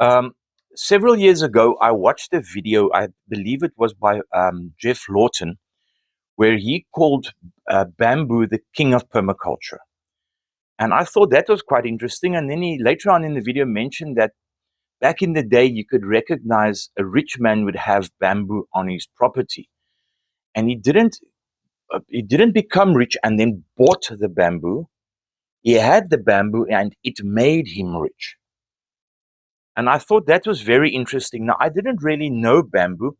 Um, Several years ago, I watched a video, I believe it was by Jeff Lawton, where he called bamboo the king of permaculture. And I thought that was quite interesting. And then he later on in the video mentioned that back in the day, you could recognize a rich man would have bamboo on his property. And he didn't become rich and then bought the bamboo. He had the bamboo and it made him rich. And I thought that was very interesting. Now, I didn't really know bamboo.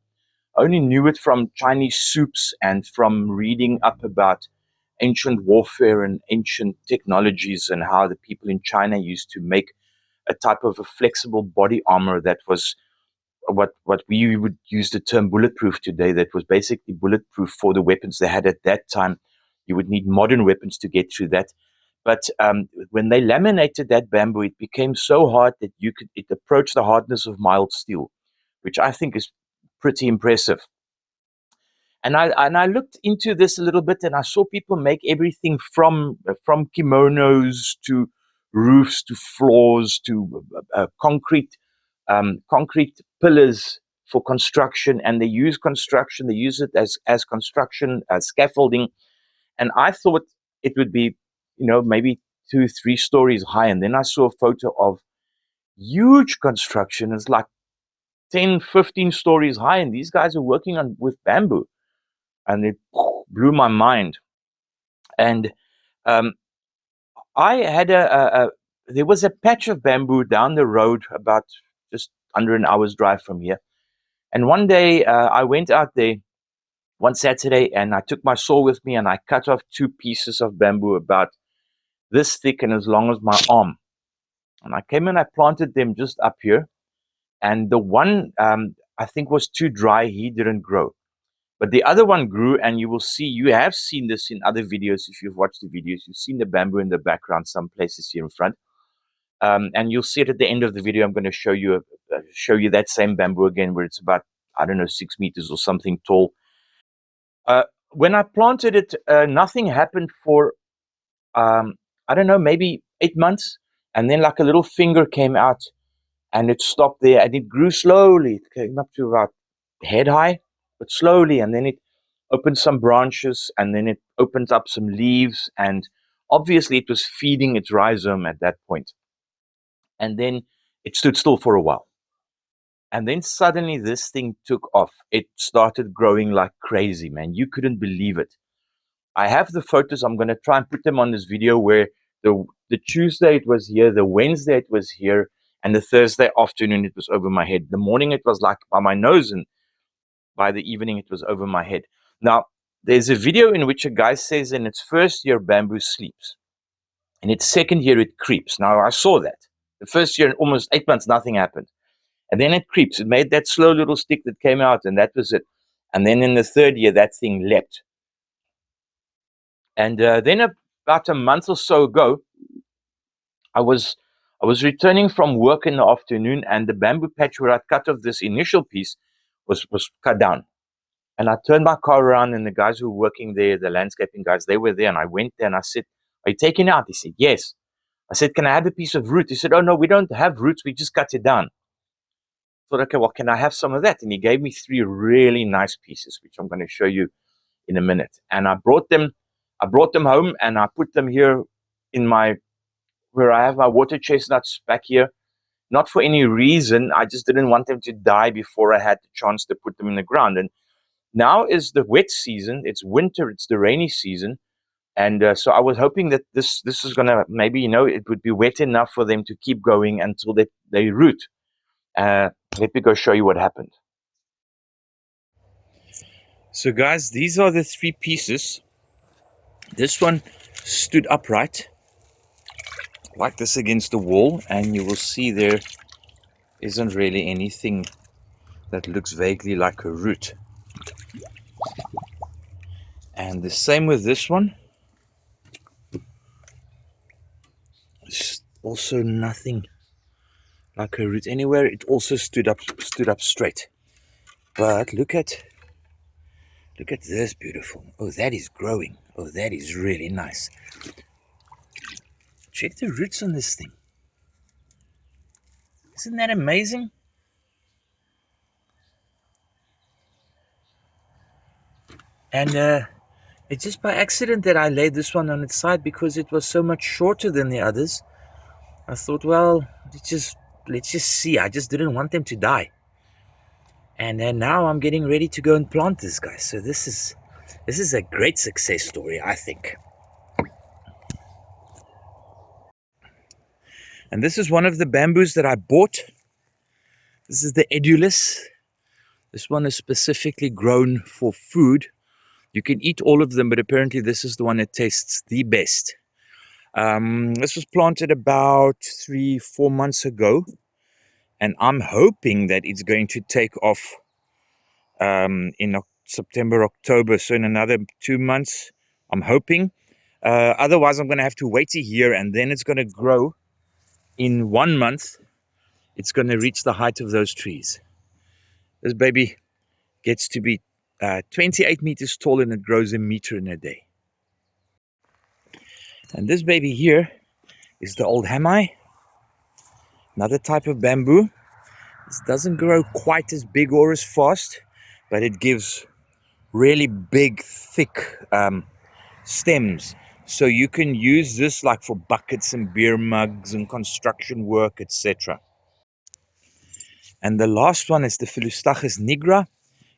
I only knew it from Chinese soups and from reading up about ancient warfare and ancient technologies and how the people in China used to make a type of a flexible body armor that was what we would use the term bulletproof today, that was basically bulletproof for the weapons they had at that time. You would need modern weapons to get through that. But when they laminated that bamboo, it became so hard that it approached the hardness of mild steel, which I think is pretty impressive. And I looked into this a little bit, and I saw people make everything from kimonos to roofs to floors to concrete pillars for construction, and they use construction. They use it as construction as scaffolding, and I thought it would be, maybe 2, 3 stories high, and then I saw a photo of huge construction. It's like 10, 15 stories high, and these guys are working on with bamboo, and it blew my mind. And um, I had there was a patch of bamboo down the road, about just under an hour's drive from here. And one day I went out there one Saturday, and I took my saw with me, and I cut off 2 pieces of bamboo about this thick and as long as my arm. And I came and I planted them just up here. And the one I think was too dry, he didn't grow. But the other one grew, and you have seen this in other videos. If you've watched the videos, you've seen the bamboo in the background, some places here in front. And you'll see it at the end of the video. I'm going to show you that same bamboo again, where it's about, I don't know, 6 meters or something tall. When I planted it, nothing happened for, I don't know, maybe 8 months. And then like a little finger came out, and it stopped there, and it grew slowly. It came up to about head high, but slowly. And then it opened some branches, and then it opened up some leaves. And obviously it was feeding its rhizome at that point. And then it stood still for a while. And then suddenly this thing took off. It started growing like crazy, man. You couldn't believe it. I have the photos. I'm going to try and put them on this video, where the Tuesday it was here, the Wednesday it was here, and the Thursday afternoon it was over my head. The morning it was like by my nose, and by the evening it was over my head. Now, there's a video in which a guy says in its first year bamboo sleeps. In its second year it creeps. Now, I saw that. The first year, in almost 8 months, nothing happened. And then it creeps. It made that slow little stick that came out, and that was it. And then in the third year, that thing leapt. And then about a month or so ago, I was returning from work in the afternoon, and the bamboo patch where I cut off this initial piece was cut down. And I turned my car around, and the guys who were working there, the landscaping guys, they were there. And I went there and I said, "Are you taking it out?" He said, "Yes." I said, "Can I have a piece of root?" He said, "Oh, no, we don't have roots. We just cut it down." I thought, okay, well, can I have some of that? And he gave me 3 really nice pieces, which I'm going to show you in a minute. And I brought them home, and I put them here in where I have my water chestnuts back here. Not for any reason. I just didn't want them to die before I had the chance to put them in the ground. And now is the wet season. It's winter. It's the rainy season. And so I was hoping that this is going to, maybe, it would be wet enough for them to keep going until they root. Let me go show you what happened. So guys, these are the 3 pieces. This one stood upright, like this, against the wall, and you will see there isn't really anything that looks vaguely like a root. And the same with this one. There's also nothing like a root anywhere. It also stood up straight. But look at this, beautiful. Oh, that is growing. Oh, that is really nice. Check the roots on this thing. Isn't that amazing? And it's just by accident that I laid this one on its side because it was so much shorter than the others. I thought, well, let's just see. I just didn't want them to die. And now I'm getting ready to go and plant this guy. So this is a great success story, I think. And this is one of the bamboos that I bought. This is the Edulis. This one is specifically grown for food. You can eat all of them, but apparently this is the one that tastes the best. This was planted about 3-4 months ago, and I'm hoping that it's going to take off in September, October, so in another 2 months, I'm hoping. Otherwise, I'm going to have to wait a year, and then it's going to grow. In 1 month, it's going to reach the height of those trees. This baby gets to be 28 meters tall, and it grows a meter in a day. And this baby here is the old hamai, another type of bamboo. This doesn't grow quite as big or as fast, but it gives really big, thick stems. So you can use this like for buckets and beer mugs and construction work, etc. And the last one is the Philostachys nigra,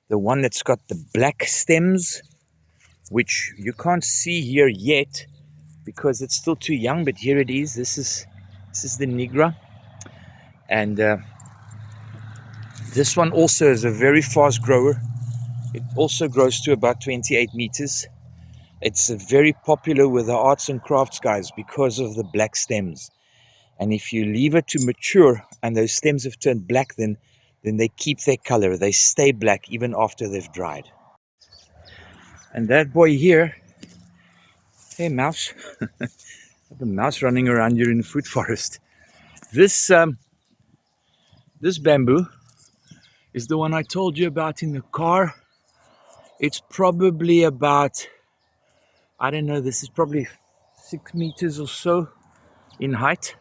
the one that's got the black stems, which you can't see here yet because it's still too young, but here it is. This is the nigra. And this one also is a very fast grower. It also grows to about 28 meters. It's very popular with the arts and crafts guys because of the black stems. And if you leave it to mature and those stems have turned black, then they keep their color. They stay black even after they've dried. And that boy here, hey mouse, the mouse running around here in the fruit forest. This bamboo is the one I told you about in the car. It's probably about, I don't know, this is probably 6 meters or so in height.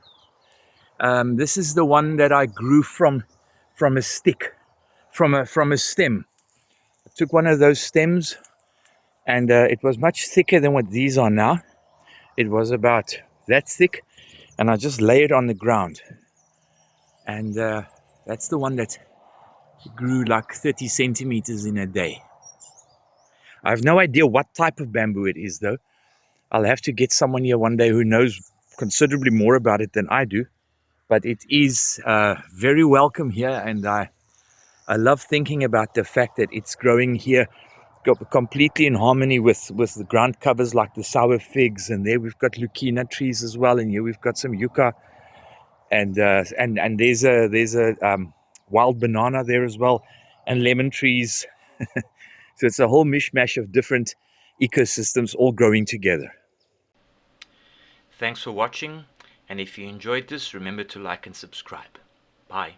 This is the one that I grew from a stick, from a stem. I took one of those stems, and it was much thicker than what these are now. It was about that thick, and I just lay it on the ground. And that's the one that grew like 30 centimeters in a day. I have no idea what type of bamboo it is, though. I'll have to get someone here one day who knows considerably more about it than I do. But it is very welcome here, and I love thinking about the fact that it's growing here completely in harmony with the ground covers like the sour figs, and there we've got lucina trees as well, and here we've got some yucca, and there's a wild banana there as well, and lemon trees. So it's a whole mishmash of different ecosystems all growing together. Thanks for watching, and if you enjoyed this, remember to like and subscribe. Bye.